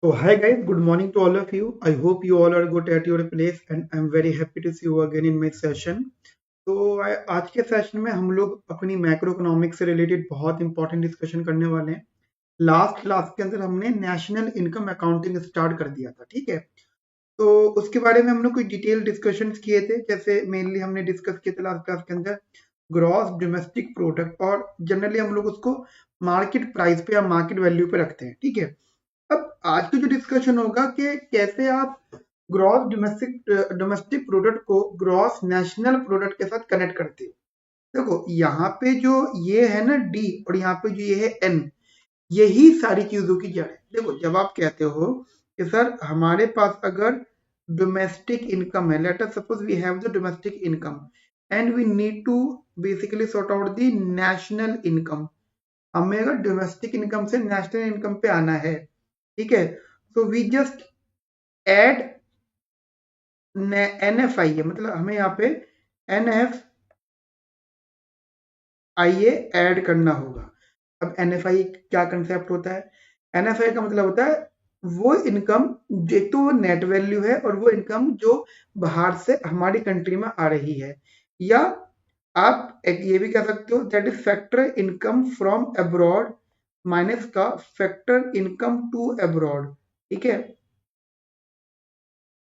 So hi guys, good morning to all of you. I hope you all are good at your place and I'm very happy to see you again in my session. आज के session में हम लोग अपनी macro economics से related बहुत important discussion करने वाले हैं। लास्ट क्लास के अंदर हमने नेशनल इनकम अकाउंटिंग स्टार्ट कर दिया था, ठीक है। तो उसके बारे में हमने कुछ डिटेल डिस्कशंस किए थे, जैसे मेनली हमने डिस्कस किए थे लास्ट क्लास के अंदर ग्रॉस डोमेस्टिक प्रोडक्ट, और जनरली हम लोग उसको मार्केट प्राइस पे या मार्केट वैल्यू पे रखते हैं, ठीक है। अब आज की जो डिस्कशन होगा कि कैसे आप ग्रॉस डोमेस्टिक डोमेस्टिक प्रोडक्ट को ग्रॉस नेशनल प्रोडक्ट के साथ कनेक्ट करते हो। देखो यहाँ पे जो ये है ना डी, और यहाँ पे जो ये है एन, यही सारी चीजों की जड़ है। देखो जब आप कहते हो कि सर हमारे पास अगर डोमेस्टिक इनकम है, let us suppose we have the domestic income and we need to basically sort out the national income. हमें अगर डोमेस्टिक इनकम से नेशनल इनकम पे आना है, ठीक है, तो we just add N F I A, मतलब हमें यहाँ पे N F I A add करना होगा। अब एन एफ आई क्या कंसेप्ट होता है? एन एफ आई का मतलब होता है वो इनकम जो तो नेट वैल्यू है, और वो इनकम जो बाहर से हमारी कंट्री में आ रही है, या आप एक ये भी कह सकते हो that is factor income from abroad minus का फैक्टर इनकम टू अब्रॉड, ठीक है।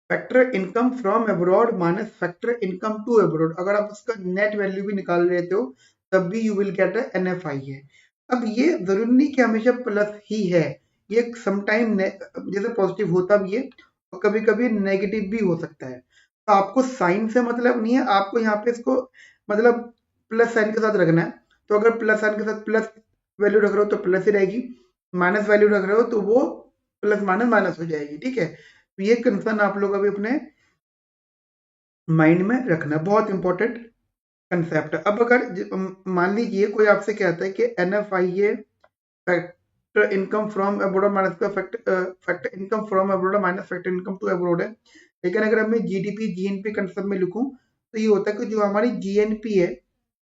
Factor income from abroad minus factor income to abroad, अगर आप उसका नेट वैल्यू भी निकाल लेते हो तब भी you will get an F आई है। अब ये जरूरी नहीं कि हमेशा प्लस ही है, ये समटाइम जैसे पॉजिटिव होता भी है और कभी कभी नेगेटिव भी हो सकता है। तो आपको साइन से मतलब नहीं है, आपको यहाँ पे इसको मतलब प्लस साइन के साथ रखना है। तो अगर प्लस साइन के साथ प्लस वैल्यू रख रहे हो तो प्लस ही रहेगी, माइनस वैल्यू रख रहे हो तो वो प्लस माइनस माइनस हो जाएगी, ठीक है। तो ये कंसर्न आप लोग अभी अपने माइंड में रखना, बहुत इंपॉर्टेंट कंसेप्ट है। अब अगर मान लीजिए कोई आपसे कहता है कि N F I A factor income from abroad minus का factor income from abroad minus factor income to abroad है, लेकिन अगर मैं जीडीपी जीएनपी कंसेप्ट में लिखूं तो ये होता है कि जो हमारी जीएनपी है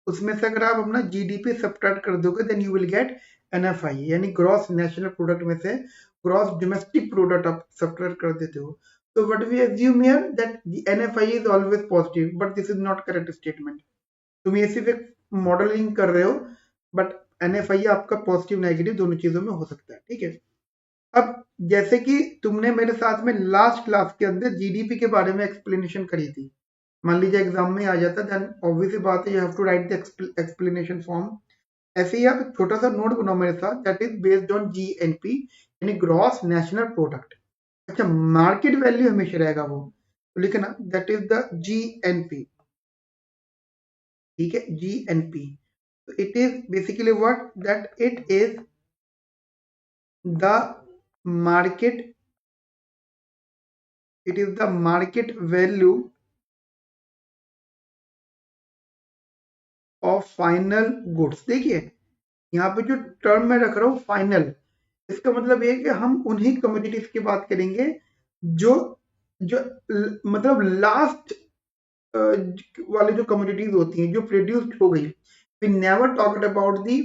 उसमें से अगर आप अपना जीडीपी सब्ट्रैक्ट कर दोगे then you will get NFI, यानी ग्रॉस नेशनल प्रोडक्ट में से ग्रॉस डोमेस्टिक प्रोडक्ट आप सब्ट्रैक्ट कर देते हो। तो what we assume here that NFI is always positive, but this is not correct statement. तुम ये सिर्फ एक मॉडलिंग कर रहे हो, बट एनएफआई आपका पॉजिटिव नेगेटिव दोनों चीजों में हो सकता है, ठीक है। अब जैसे कि तुमने मेरे साथ में लास्ट क्लास के अंदर जीडीपी के बारे में एक्सप्लेनेशन करी थी, मान लीजिए एग्जाम में आ जाता देन ऑब्वियस बात है you have to write the explanation form. ऐसे ही आप एक छोटा सा नोट बनाओ मेरे साथ, that is based on GNP यानी ग्रॉस नेशनल प्रोडक्ट। अच्छा, मार्केट वैल्यू हमेशा रहेगा वो, तो लिखना दैट इज द जीएनपी, ठीक है, जीएनपी। तो it is basically what that it is the market, it is the market value of final goods. देखिए यहाँ पे जो टर्म में रख रहा हूँ फाइनल, इसका मतलब ये है कि हम उन्हीं कमोडिटीज की बात करेंगे जो जो मतलब लास्ट वाली जो कमोडिटीज होती हैं जो प्रोड्यूस्ड हो गई। We never talked about the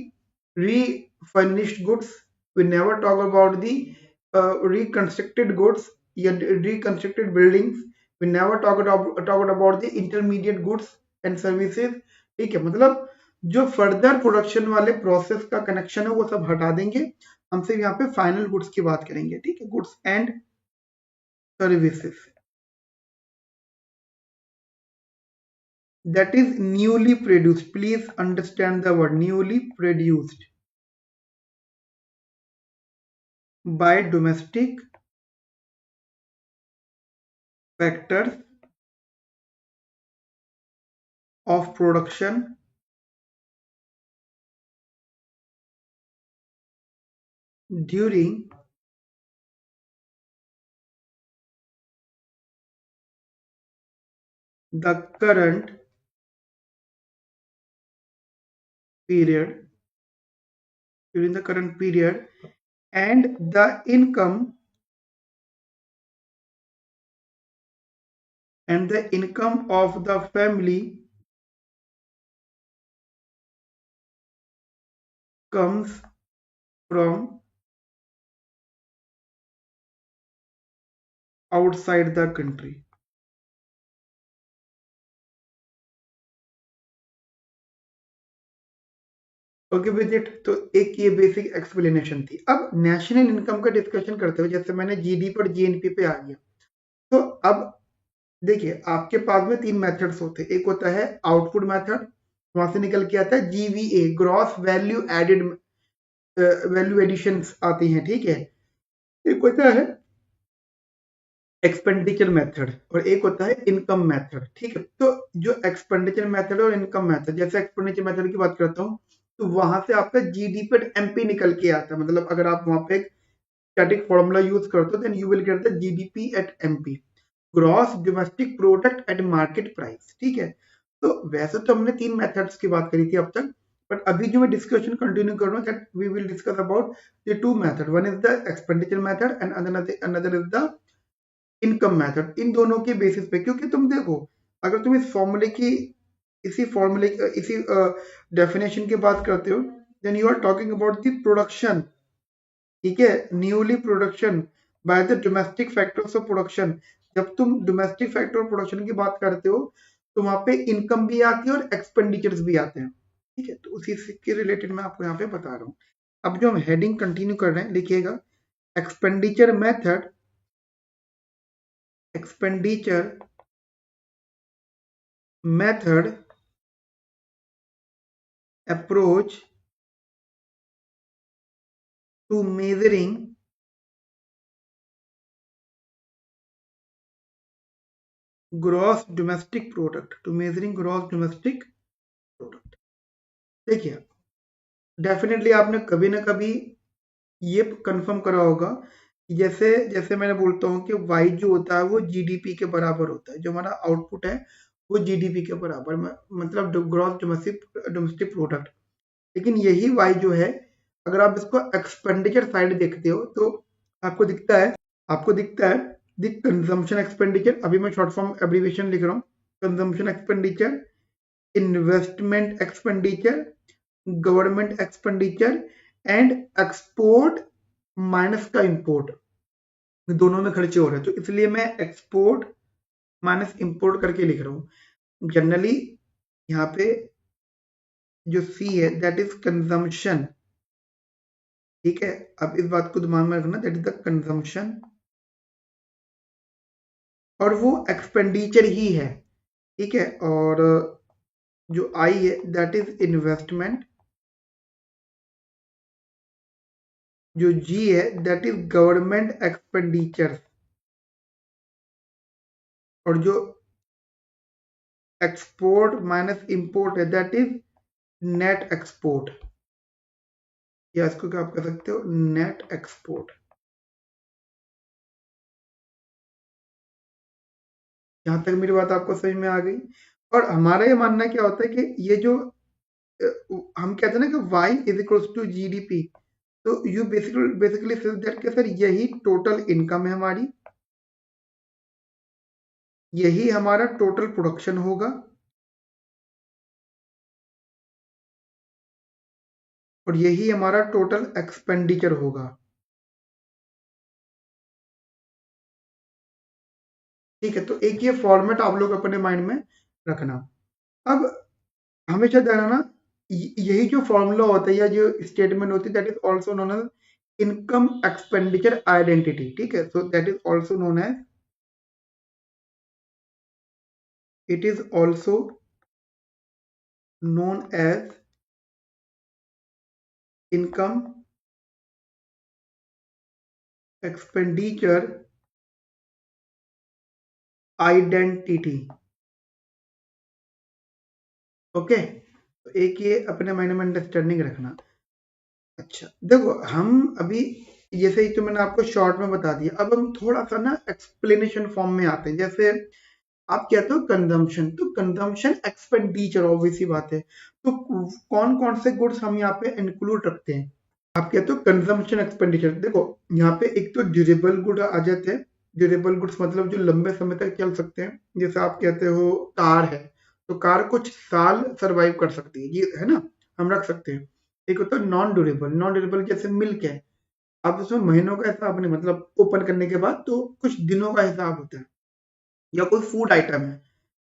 refurnished goods, we never talk about the reconstructed goods या reconstructed buildings, we never talked about the intermediate goods and services, ठीक है। मतलब जो फर्दर प्रोडक्शन वाले प्रोसेस का कनेक्शन है वो सब हटा देंगे, हम सिर्फ यहाँ पे फाइनल गुड्स की बात करेंगे, ठीक है, goods and services. That is newly produced, please understand the word newly produced by domestic factors of production during the current period, during the current period, and the income of the family comes from outside the country. Okay visit, तो एक ये basic explanation थी। अब national income का discussion करते हुए जैसे मैंने जीडीपी और जीएनपी पे आ गया, तो अब देखिए आपके पास में तीन मेथड्स होते हैं। एक होता है आउटपुट मेथड, वहां से निकल के आता है GVA, gross value added, value addition आती हैं, ठीक है। एक होता है एक्सपेंडिचर मेथड और एक होता है इनकम मेथड, ठीक है। तो जो एक्सपेंडिचर मेथड और इनकम मेथड, जैसे एक्सपेंडिचर मेथड की बात करता हूँ तो वहां से आपका जीडीपी एमपी निकल के आता है। मतलब अगर आप वहां पे स्टैटिक फॉर्मूला यूज करते हो then you will get the GDP at MP, gross domestic product at market price, ठीक है। तो वैसे तो हमने तीन मेथड्स की बात करी थी अब तक, बट अभी जो मैं डिस्कशन कंटिन्यू कर रहा हूँ that we will discuss about the two method, one is the expenditure method and another is the income method. इन दोनों के बेसिस पे, क्योंकि तुम देखो अगर तुम इस फॉर्मूले की इसी डेफिनेशन की बात करते हो then you are talking about the production, ठीक है, newly production by the domestic factors of production. जब तुम डोमेस्टिक फैक्टर ऑफ प्रोडक्शन की बात करते हो तो वहां पे इनकम भी आती है और एक्सपेंडिचर्स भी आते हैं, ठीक है। तो उसी के रिलेटेड मैं आपको यहाँ पे बता रहा हूँ। अब जो हम हेडिंग कंटिन्यू कर रहे हैं लिखिएगा expenditure method, expenditure method approach to measuring gross domestic product, to measuring gross domestic product। देखिए डेफिनेटली आपने कभी ना कभी ये कंफर्म करा होगा कि जैसे जैसे मैंने बोलता हूँ कि वाई जो होता है वो जीडीपी के बराबर होता है, जो हमारा आउटपुट है वो जीडीपी के बराबर, मतलब ग्रॉस डोमेस्टिक प्रोडक्ट। लेकिन यही वाई जो है अगर आप इसको एक्सपेंडिचर साइड देखते हो तो आपको दिखता है द कंजम्पशन एक्सपेंडिचर, अभी मैं शॉर्ट फॉर्म एब्रीविएशन लिख रहा हूँ, consumption expenditure, investment expenditure, government expenditure and export minus का इंपोर्ट, दोनों में खर्चे हो रहे हैं तो इसलिए मैं एक्सपोर्ट माइनस इंपोर्ट करके लिख रहा हूँ। जनरली यहाँ पे जो सी है दैट इज कंजम्पशन, ठीक है। अब इस बात को दिमाग में रखना, दैट इज द कंजम्पशन, और वो एक्सपेंडिचर ही है, ठीक है। और जो आई है दैट इज इन्वेस्टमेंट, जो जी है दैट इज गवर्नमेंट एक्सपेंडिचर, और जो एक्सपोर्ट माइनस इंपोर्ट है दैट इज नेट एक्सपोर्ट, या इसको क्या आप कह सकते हो नेट एक्सपोर्ट। यहां तक मेरी बात आपको समझ में आ गई। और हमारा ये मानना क्या होता है कि ये जो हम कहते हैं ना कि y is equals to GDP, तो यू बेसिकली दैट कि सर यही टोटल इनकम है हमारी, यही हमारा टोटल प्रोडक्शन होगा और यही हमारा टोटल एक्सपेंडिचर होगा, ठीक है। तो एक ये फॉर्मेट आप लोग अपने माइंड में रखना। अब हमेशा ध्यान रखना यही जो फॉर्मूला होता है या जो स्टेटमेंट होती है that is also known as income expenditure identity, ठीक है। So that is also known as, it is also known as income expenditure identity, okay. तो एक ये अपने माइंड में अंडरस्टैंडिंग रखना। अच्छा देखो हम अभी जैसे ही तो मैंने आपको शॉर्ट में बता दिया, अब हम थोड़ा सा ना एक्सप्लेनेशन फॉर्म में आते हैं। जैसे आप कहते हो कंजम्पशन, तो कंजम्पशन एक्सपेंडिचर ऑब्वियस सी बात है, तो कौन कौन से गुड्स हम यहाँ पे इंक्लूड रखते हैं। आप कहते हो कंजम्पशन एक्सपेंडिचर, देखो यहाँ पे एक तो ड्यूरेबल गुड आ जाते हैं। ड्यूरेबल गुड्स मतलब जो लंबे समय तक चल सकते हैं, जैसे आप कहते हो कार है तो कार कुछ साल सरवाइव कर सकती है, ये है ना, हम रख सकते हैं। एक होता है नॉन ड्यूरेबल, नॉन ड्यूरेबल जैसे मिल्क है, अब उसमें महीनों का हिसाब नहीं, मतलब ओपन करने के बाद तो कुछ दिनों का हिसाब होता है, या कोई फूड आइटम है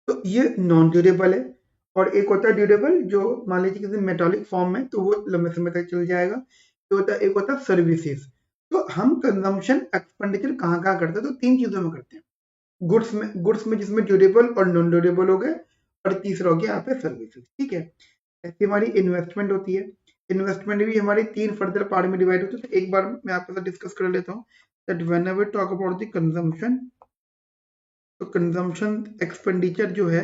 तो ये नॉन ड्यूरेबल है। और एक होता है ड्यूरेबल, जो मान लीजिए किसी मेटालिक फॉर्म में, तो वो लंबे समय तक चल जाएगा। तो होता है, एक होता है सर्विसेज। तो हम कंजम्पशन एक्सपेंडिचर कहाँ कहाँ करते हैं, तो तीन चीजों में करते हैं। गुड्स में जिसमें ड्यूरेबल और नॉन ड्यूरेबल हो गए, और तीसरा हो गया यहाँ पे सर्विसेज। ठीक है, ऐसी हमारी इन्वेस्टमेंट होती है। इन्वेस्टमेंट भी हमारी तीन फर्दर पार्ट में डिवाइड होती है। तो एक बार मैं आपके साथ डिस्कस कर लेता हूँ that whenever we talk about the consumption, तो कंजम्पशन एक्सपेंडिचर जो है,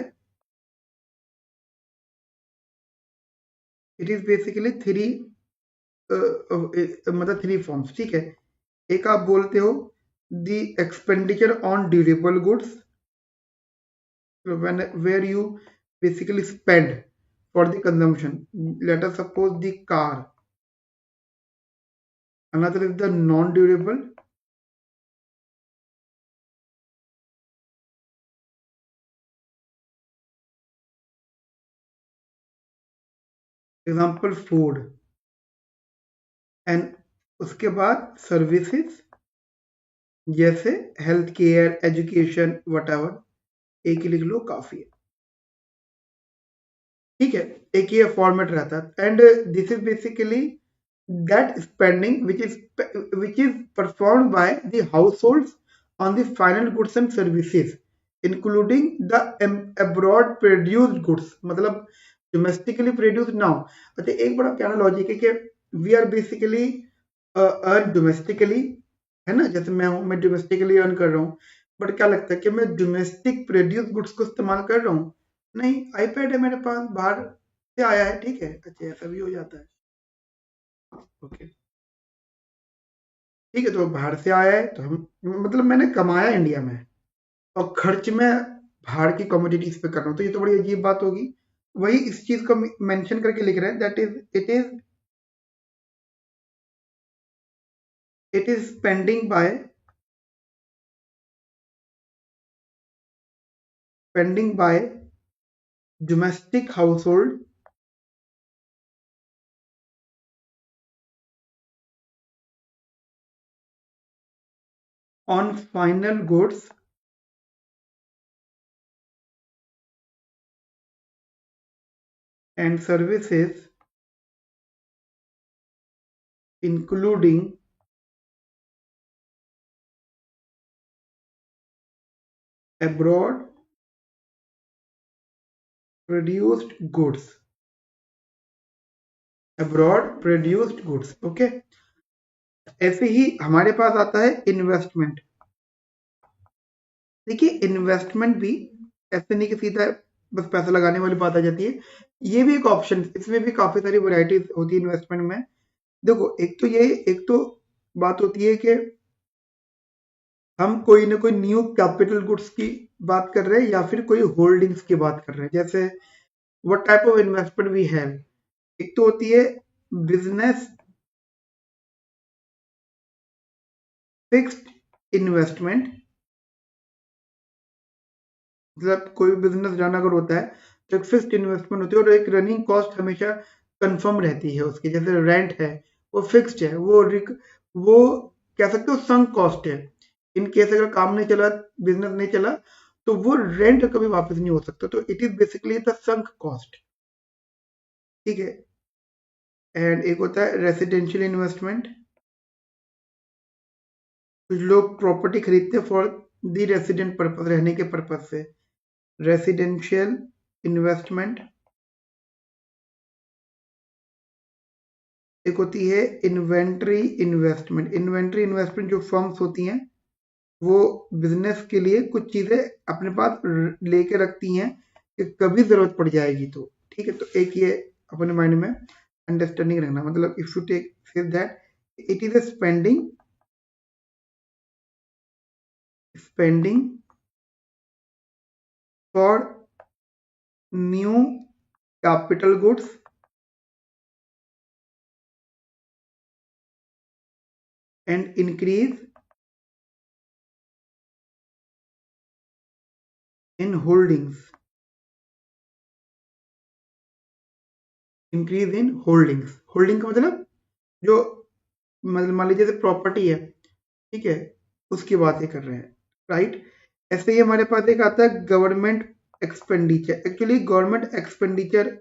इट इज बेसिकली थ्री, मतलब थ्री फॉर्म्स। ठीक है, एक आप बोलते हो the expenditure on durable goods, where you basically spend for the consumption. Let us suppose the car. Another is the non-durable. Example food. And उसके बाद सर्विसेज, जैसे health care, education, what ever. एक ही लिख लो, काफी है। ठीक है, एक ये फॉर्मेट रहता है। And this is basically that spending which is performed by the households on the final goods and services including the abroad produced goods, मतलब domestically produced now। अच्छा, एक बड़ा प्यारा लॉजिक है कि we are basically earn domestically, है ना, जैसे मैं हूँ, मैं डोमेस्टिकली अर्न कर रहा हूँ। बट क्या लगता है कि मैं डोमेस्टिक प्रोड्यूस गुड्स को इस्तेमाल कर रहा हूँ? नहीं, आईपैड है मेरे पास, बाहर से आया है। ठीक है, अच्छा ऐसा भी हो जाता है। ओके, ठीक है, तो बाहर से आया है तो हम, मतलब मैंने कमाया इंडिया में और खर्च में बाहर की कमोडिटीज पे कर रहा हूँ, तो ये तो बड़ी अजीब बात होगी। वही इस चीज को मेंशन करके लिख रहे हैं that it is spending by domestic household on final goods and services including abroad produced goods, abroad produced goods। Okay, ऐसे ही हमारे पास आता है इन्वेस्टमेंट। देखिए, इन्वेस्टमेंट भी ऐसे नहीं कि सीधा बस पैसा लगाने वाली बात आ जाती है, ये भी एक ऑप्शन, इसमें भी काफी सारी वैरायटीज होती है इन्वेस्टमेंट में। देखो, एक तो बात होती है कि हम कोई ना कोई न्यू कैपिटल गुड्स की बात कर रहे हैं, या फिर कोई होल्डिंग्स की बात कर रहे हैं। जैसे what type of investment we have, एक तो होती है बिजनेस फिक्स्ड इन्वेस्टमेंट, मतलब कोई बिजनेस रन अगर होता है तो एक फिक्स्ड इन्वेस्टमेंट होती है, और एक रनिंग कॉस्ट हमेशा कंफर्म रहती है उसकी। जैसे रेंट है, वो फिक्स्ड है, वो कह सकते हो संक कॉस्ट है। इन केस अगर काम नहीं चला, बिजनेस नहीं चला, तो वो रेंट कभी वापस नहीं हो सकता, तो it is basically the sunk cost. ठीक है, एंड एक होता है रेसिडेंशियल इन्वेस्टमेंट। कुछ लोग प्रॉपर्टी खरीदते हैं फॉर द रेसिडेंट पर्पज, रहने के पर्पज से, रेसिडेंशियल इन्वेस्टमेंट। एक होती है इन्वेंट्री इन्वेस्टमेंट। इन्वेंट्री इन्वेस्टमेंट जो फर्म्स होती हैं, वो बिजनेस के लिए कुछ चीजें अपने पास लेके रखती हैं कि कभी जरूरत पड़ जाएगी तो। ठीक है, तो एक ये अपने माइंड में अंडरस्टैंडिंग रखना, मतलब if you take say that it is a spending for new capital goods and increase in holdings, increase in holdings. Holding का मतलब जो मतलब मान लीजिए प्रॉपर्टी है, ठीक है, उसकी बातें कर रहे हैं, राइट। ऐसे ही हमारे पास एक आता है government expenditure. Actually government expenditure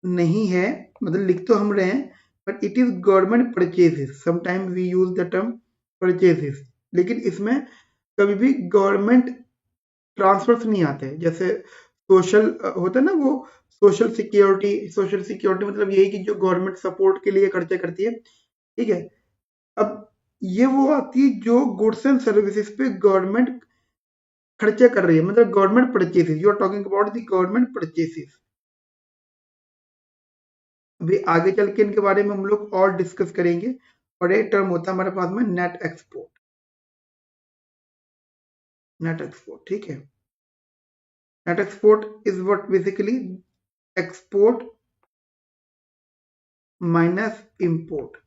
नहीं है, मतलब लिख तो हम रहे हैं, but it is government purchases. Sometime we use the term purchases, लेकिन इसमें कभी भी गवर्नमेंट ट्रांसफर्स नहीं आते। जैसे सोशल होता है ना, वो सोशल सिक्योरिटी, सोशल सिक्योरिटी मतलब यही कि जो गवर्नमेंट सपोर्ट के लिए खर्चे करती है, ठीक है। अब ये वो आती है जो गुड्स एंड सर्विसेज पे गवर्नमेंट खर्चे कर रही है, मतलब government purchases, you are talking about the government purchases. अभी आगे चल के इनके बारे में हम लोग और डिस्कस करेंगे। और एक टर्म होता है हमारे पास में नेट एक्सपोर्ट, नेट एक्सपोर्ट, ठीक है। Net export is what basically export minus import.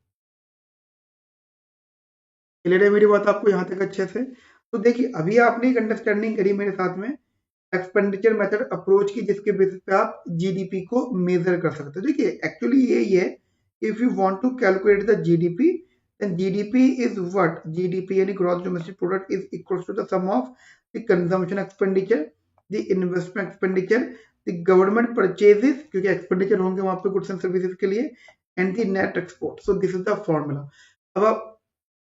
Clear है मेरी बात आपको यहाँ तक अच्छे से? तो देखिए अभी आपने एक अंडरस्टैंडिंग करी मेरे साथ में एक्सपेंडिचर मेथड अप्रोच की, जिसके बेसिस पे आप जीडीपी को मेजर कर सकते हो। देखिए एक्चुअली यही है, if you want to calculate the GDP, then GDP is what? GDP यानी gross domestic product is equals to the sum of the consumption expenditure, the investment expenditure, the government purchases, क्योंकि expenditure होंगे वहां पे goods and services के लिए, and the net export. So this is the formula. अब आप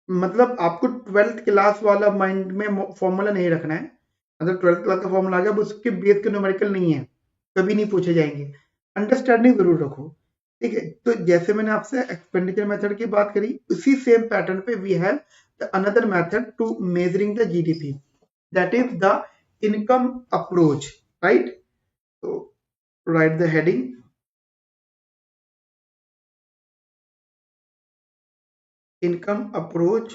मतलब आपको 12th क्लास वाला माइंड में फॉर्मूला नहीं रखना है। मतलब 12th क्लास का फॉर्मूला आ गया, उसके बेस के न्यूमेरिकल नहीं है, कभी नहीं पूछे जाएंगे। अंडरस्टैंडिंग जरूर रखो, ठीक है। तो जैसे मैंने आपसे एक्सपेंडिचर मेथड की बात करी, उसी सेम पैटर्न पे we have the another method to measuring the GDP, that is the income approach, right. तो write the heading, income approach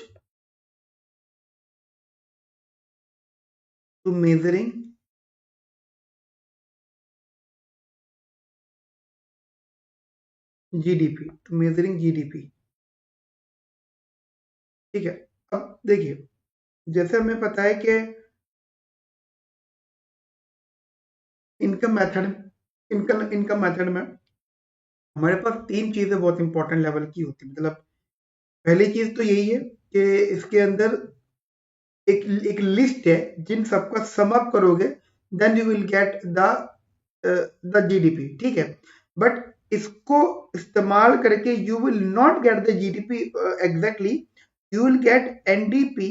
to measuring GDP, to measuring GDP, ठीक है। अब देखिए जैसे हमें पता है कि इनकम मेथड, इनकम मेथड में हमारे पास तीन चीजें बहुत इंपॉर्टेंट लेवल की होती है। मतलब पहली चीज तो यही है कि इसके अंदर एक लिस्ट है, जिन सबका सम अप करोगे then you will get the GDP, ठीक है। बट इसको इस्तेमाल करके you will not get the GDP exactly, you will get NDP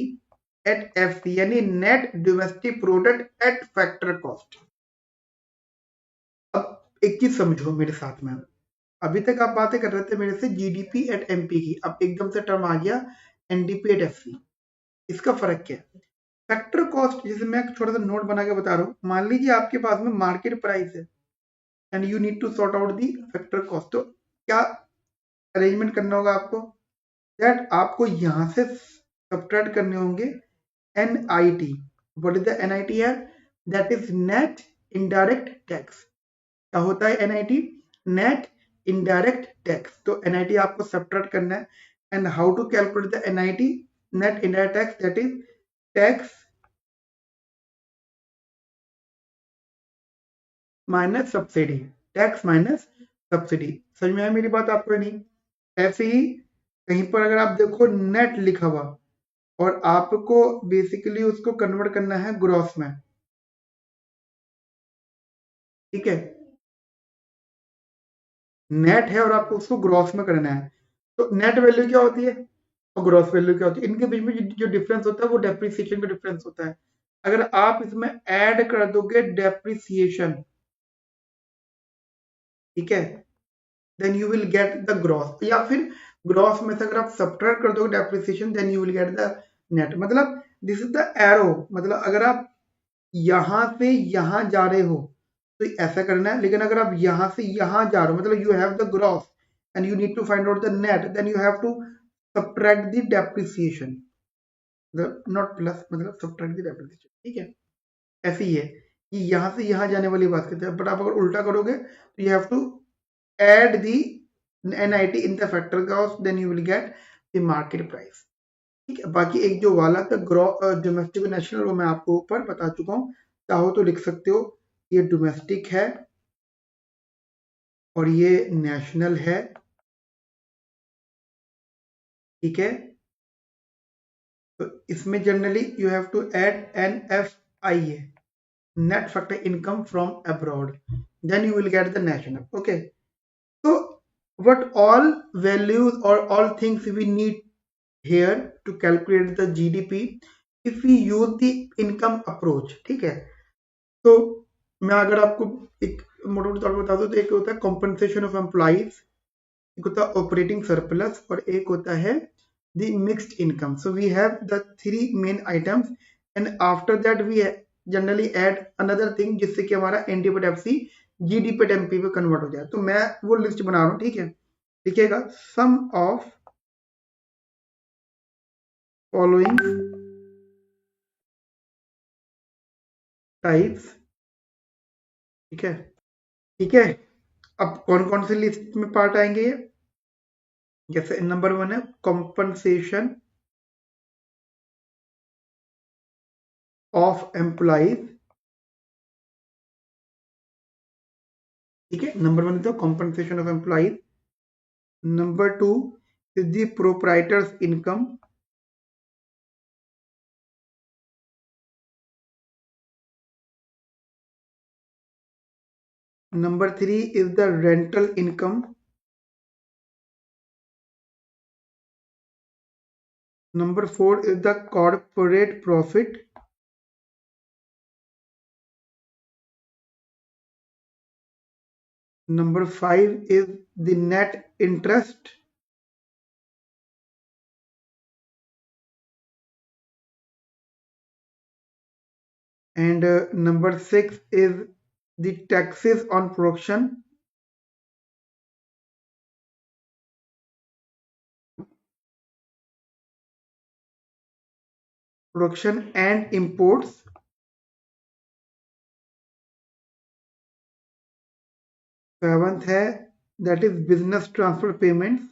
at FC, यानी net domestic product at factor cost. अब एक चीज समझो मेरे साथ में, अभी तक आप बातें कर रहे थे मेरे से जीडीपी एट एमपी की, अब एकदम से टर्म आ गया एनडीपी एट एफसी। इसका फर्क क्या है? फैक्टर कॉस्ट, जैसे मैं एक छोटा सा नोट बना के बता रहा हूँ, मान लीजिए आपके पास में मार्केट प्राइस है and you need to sort out the factor cost, तो क्या अरेंजमेंट करना होगा आपको? दैट आपको यहां से सब्ट्रैक्ट करने होंगे NIT. What is the NIT है? That is net indirect tax. क्या होता है एनआईटी? Net indirect tax. तो एनआईटी आपको सब्ट्रैक्ट करना है। And how to calculate the NIT, net indirect tax, that is tax minus subsidy, tax minus subsidy. समझ में आया मेरी बात आपको या नहीं? ऐसे ही कहीं पर अगर आप देखो नेट लिखा हुआ और आपको बेसिकली उसको कन्वर्ट करना है ग्रॉस में, ठीक है। नेट है और आपको उसको ग्रॉस में करना है, तो नेट वैल्यू क्या होती है और ग्रॉस वैल्यू क्या होती है? इनके बीच में जो डिफरेंस होता है वो डेप्रिसिएशन का डिफरेंस होता है। अगर आप इसमें ऐड कर दोगे डेप्रिसिएशन, ठीक है, then you will get the gross, या फिर ग्रॉस में से अगर आप सब्ट्रैक्ट कर दोगे depreciation, then you will get the net. मतलब दिस इज द एरो, मतलब अगर आप यहां से यहां जा रहे हो तो ऐसा करना है, लेकिन अगर आप यहां से यहां जा रहे हो, मतलब you have the gross and you need to find out the net, then you have to subtract the depreciation, मतलब नॉट प्लस, मतलब सब्ट्रैक्ट द डेप्रिसिएशन, ठीक है। ऐसे ही है कि यहां से यहां जाने वाली बात करते हैं, बट आप अगर उल्टा करोगे तो you have to add the NIT in the factor cost, then you will get the market price, ठीक है। बाकी एक जो वाला था डोमेस्टिक नेशनल, वो मैं आपको ऊपर बता चुका हूँ, चाहो तो लिख सकते हो। ये डोमेस्टिक है और ये नेशनल है, ठीक है, तो इसमें generally you have to add NFIA, net factor income from abroad, then you will get the national. Okay, so what all values or all things we need here to calculate the GDP if we use the income approach? ठीक है, तो मैं अगर आपको एक मोटा मोटा तौर पर बता दूं तो एक होता है कॉम्पनसेशन ऑफ एम्प्लॉइज, एक होता है ऑपरेटिंग सरप्लस और एक होता है the mixed income. So we have the three main items and after that we generally add another thing जिससे कि हमारा NDPET-FC GDPET-MP पे कन्वर्ट हो जाए. तो मैं वो लिस्ट बना रहा हूँ, ठीक है, लिखिएगा सम ऑफ फॉलोइंग टाइप्स. ठीक है, ठीक है, अब कौन कौन से लिस्ट में पार्ट आएंगे ये? जैसे नंबर 1 है कॉम्पनसेशन ऑफ एम्प्लॉइज. ठीक है, number 1 is the compensation of employees. Number 2 is the proprietor's income. Number 3 is the rental income. Number 4 is the corporate profit. Number 5 is the net interest. And number 6 is the taxes on production. Production and imports. Seventh है that is business transfer payments.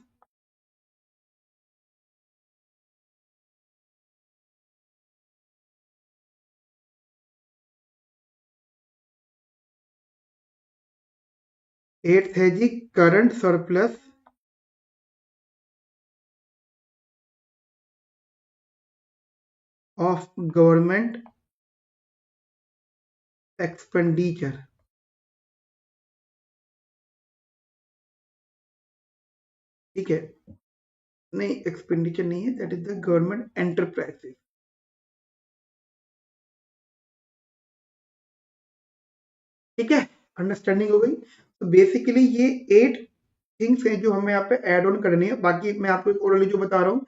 Eighth है जी current surplus. Of government expenditure. ठीक है, नहीं expenditure नहीं है, that is the government enterprises. ठीक है, understanding हो गई. तो बेसिकली ये 8 थिंग्स हैं जो हमें यहाँ पे ऐड ऑन करनी है. बाकी मैं आपको ओरली जो बता रहा हूँ,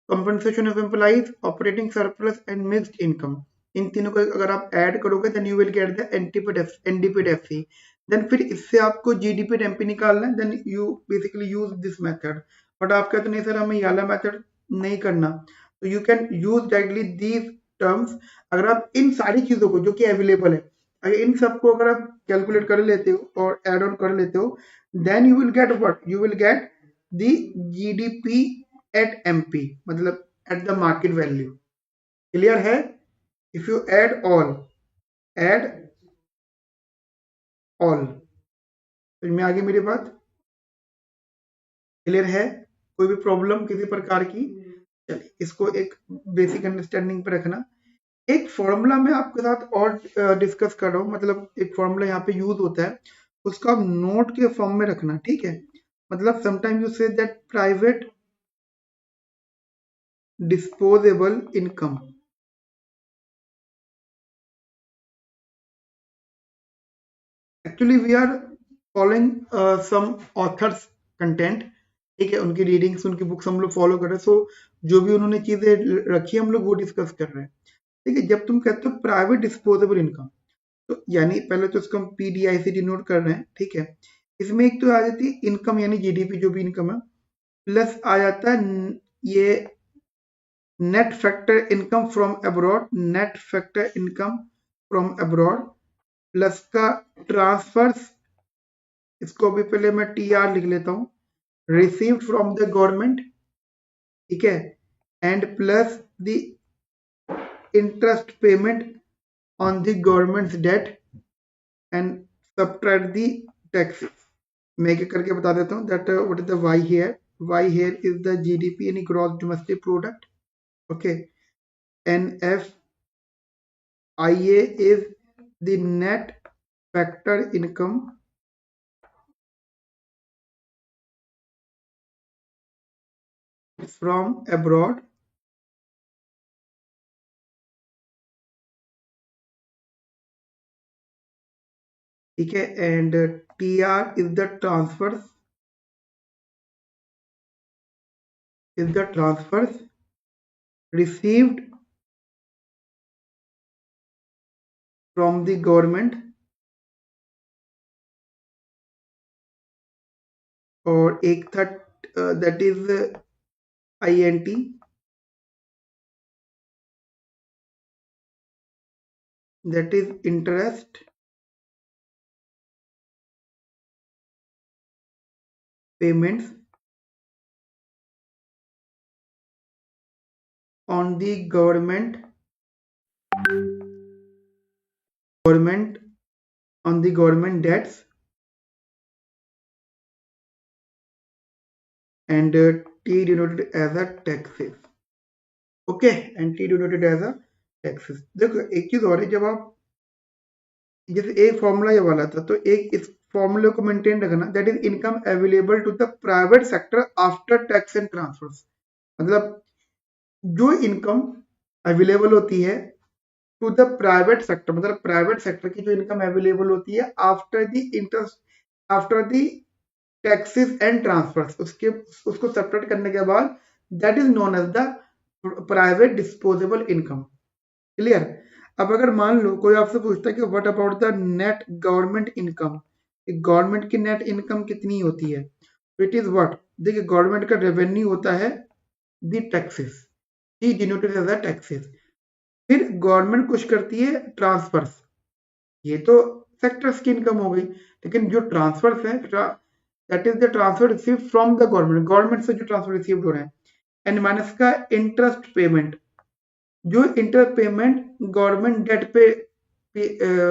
compensation of employees, operating surplus and mixed income, इन तीनों को अगर आप ऐड करोगे then you will get the NDPET-FC. Then फिर इससे आपको GDPET-MP निकालना है, then you basically use this method. But आप कहते नहीं सर हमें ये वाला मेथड नहीं करना, तो you can use directly these terms. अगर आप इन सारी चीजों को जो कि अवेलेबल है, अगर इन सबको अगर आप कैलकुलेट कर लेते हो और एड ऑन कर लेते हो, then you will get what, you will get the GDP at MP, मतलब at the market value. Clear है? If you add all तो में आगे मेरी बात क्लियर है? कोई भी प्रॉब्लम किसी प्रकार की? चलिए इसको एक बेसिक अंडरस्टैंडिंग पे रखना. एक फॉर्मूला मैं आपके साथ और डिस्कस कर रहा हूँ, मतलब एक फॉर्मूला यहाँ पे यूज होता है, उसको आप नोट के फॉर्म में रखना. ठीक है, मतलब sometime you say that private disposable income. Actually we are following some authors content. ठीक है, उनकी रीडिंग्स उनकी बुक्स हम लोग फॉलो कर रहे हैं. सो जो भी उन्होंने चीजें रखी है हम लोग वो डिस्कस कर रहे हैं. ठीक है, जब तुम कहते हो प्राइवेट डिस्पोजेबल इनकम, तो यानी पहले तो इसको हम PDIC नोट कर रहे हैं. ठीक है, इसमें एक तो आ जाती है इनकम यानी GDP जो भी इनकम है, प्लस आ जाता है ये net factor income from abroad, net factor income from abroad, plus का ट्रांसफर्स, इसको भी पहले मैं TR लिख लेता हूं, रिसीव्ड फ्रॉम द गवर्नमेंट. ठीक है, and plus the interest payment on the government's debt and subtract the taxes. मैं एक करके बता देता हूं that what is the Y here. Y here is the GDP, any gross domestic product. Okay, NFIA is the net factor income from abroad. ठीक है, and TR is the transfers received from the government, और एक था that is INT, that is interest payments on the government debts, and T denoted as a taxes. Okay, and T denoted as a taxes. देखो एक चीज और है, जब आप जैसे एक फॉर्मूला ये वाला था, तो एक इस फॉर्मूले को मेंटेन रखना, that is income available to the private sector after tax and transfers. मतलब जो इनकम अवेलेबल होती है टू द प्राइवेट सेक्टर, मतलब प्राइवेट सेक्टर की जो इनकम अवेलेबल होती है after the interest, after the taxes and transfers, उसको सेपरेट करने के बाद, that is known as the private disposable income. Clear? अब अगर मान लो कोई आपसे पूछता है कि what about the net government income, government की नेट इनकम कितनी होती है, तो इट इज व्हाट, देखिए गवर्नमेंट का रेवेन्यू होता है द टैक्सेस, ही डिनोटेड एज द टैक्सेस। फिर गवर्नमेंट कुछ करती है ट्रांसफर्स, ये तो सेक्टर्स की इनकम हो गई, लेकिन जो ट्रांसफर्स है that is the transfer receive from the government से जो ट्रांसफर रिसीव हो रहे हैं, एंड माइनस का इंटरेस्ट पेमेंट, जो इंटरेस्ट पेमेंट गवर्नमेंट डेट पे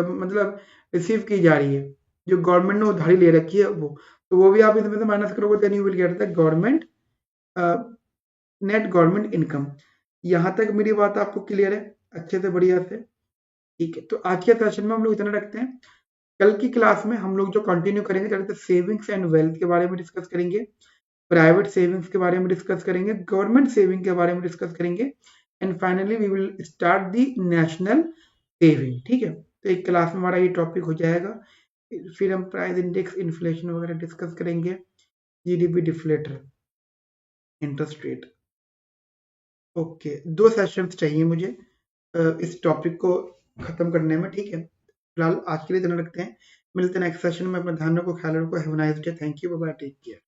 मतलब रिसीव की जा रही है, जो गवर्नमेंट ने उधारी ले रखी है वो, तो वो भी आप इसमें से माइनस करोगे, then you will get the government net government income. यहां तक मेरी बात आपको क्लियर है अच्छे से, बढ़िया से? ठीक है, तो आज के सेशन में हम लोग इतना रखते हैं। कल की क्लास में हम लोग जो कंटिन्यू करेंगे, जैसे सेविंग्स एंड वेल्थ के बारे में डिस्कस करेंगे, प्राइवेट सेविंग्स के बारे में डिस्कस करेंगे, गवर्नमेंट सेविंग के बारे में डिस्कस करेंगे, and finally we will start the national saving. ठीक है, तो एक क्लास में हमारा ये टॉपिक हो जाएगा। फिर हम प्राइस इंडेक्स, इन्फ्लेशन वगैरह डिस्कस करेंगे, GDP deflator, interest rate. Okay, 2 sessions चाहिए मुझे इस टॉपिक को खत्म करने में। ठीक है, फिलहाल आज के लिए इतना रखते हैं, मिलते हैं नेक्स्ट सेशन में। अपना ध्यान रखो, ख्याल रखो, have a nice day, thank you, bye bye, take care.